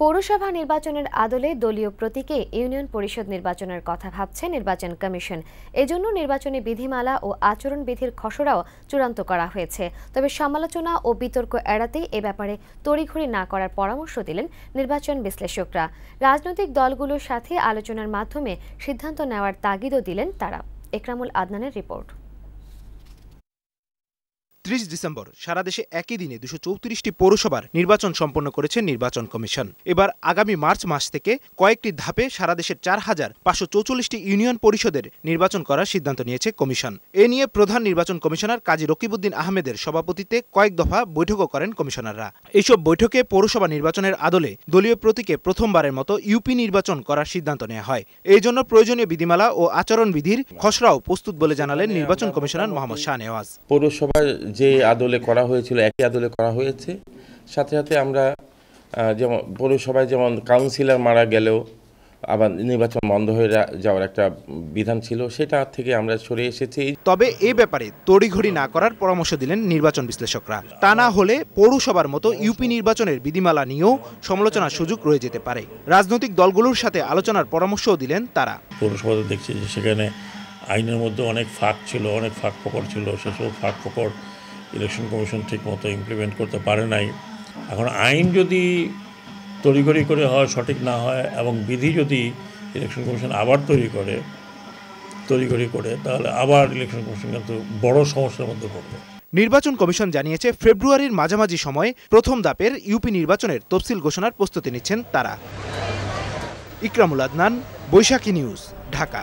পৌরসভা নির্বাচনের আদলে দলীয় প্রতীকে ইউনিয়ন পরিষদ নির্বাচনের কথা ভাবছে নির্বাচন কমিশন। এজন্য নির্বাচনী বিধিমালা ও আচরণবিধির খসড়াও চূড়ান্ত করা হয়েছে। তবে সমালোচনা ও বিতর্ক এড়াতে এ ব্যাপারে তড়িঘড়ি না করার পরামর্শ দিলেন নির্বাচন বিশ্লেষকরা। রাজনৈতিক দলগুলোর সাথে আলোচনার মাধ্যমে সিদ্ধান্ত নেওয়ার তাগিদও দিলেন তারা। একরামুল আদনানের রিপোর্ট। 30 ডিসেম্বর সারা দেশে একই দিনে 234টি পৌরসভার নির্বাচন সম্পন্ন করেছে নির্বাচন কমিশন। এবার আগামী মার্চ মাস থেকে কয়েকটি ধাপে সারা দেশের 4544টি ইউনিয়ন পরিষদের নির্বাচন করার সিদ্ধান্ত নিয়েছে কমিশন। এ নিয়ে প্রধান নির্বাচন কমিশনার কাজী রকিবউদ্দিন আহমেদের সভাপতিত্বে কয়েক দফা বৈঠকও করেন কমিশনাররা। এইসব বৈঠকে পৌরসভা নির্বাচনের আদলে দলীয় প্রতীকে প্রথমবারের মতো ইউপি নির্বাচন করার সিদ্ধান্ত নেওয়া হয়। এই জন্য প্রয়োজনীয় বিধিমালা ও আচরণবিধির খসড়াও প্রস্তুত বলে জানালেন নির্বাচন কমিশনার মোহাম্মদ শাহনেওয়াজ। পৌরসভার যে আদলে করা হয়েছিল একই আদলে করা হয়েছে। সাথে সাথে আমরা যেমন পৌরসভায় যেমন কাউন্সিলর মারা গেলেও আবার নির্বাচন বন্ধ হয়ে যাওয়ার একটা বিধান ছিল, সেটা থেকে আমরা সরে এসেছি। তবে এই ব্যাপারে তড়িঘড়ি না করার পরামর্শ দিলেন নির্বাচন বিশ্লেষকরা। তা না হলে পৌরসভার মতো ইউপি নির্বাচনের বিধিমালা নিয়েও সমালোচনার সুযোগ রয়ে যেতে পারে। রাজনৈতিক দলগুলোর সাথে আলোচনার পরামর্শও দিলেন তারা। পৌরসভাতে দেখছি যে সেখানে আইনের মধ্যে অনেক ফাঁক ছিল, অনেক ফাঁক ফোকর ছিল। সেসব ফাঁক ফোকর ইলেকশন কমিশন ঠিকমতো ইমপ্লিমেন্ট করতে পারে নাই। এখন আইন যদি তড়িঘড়ি করে হয়, সঠিক না হয়, এবং বিধি যদি ইলেকশন কমিশন আবার তড়িঘড়ি করে, তাহলে আবার ইলেকশন কমিশন কিন্তু বড় সমস্যার মধ্যে পড়বে। নির্বাচন কমিশন জানিয়েছে ফেব্রুয়ারির মাঝামাঝি সময়ে প্রথম ধাপের ইউপি নির্বাচনের তফসিল ঘোষণার প্রস্তুতি নিচ্ছেন তারা। ইকরামুল আদনান, বৈশাখী নিউজ, ঢাকা।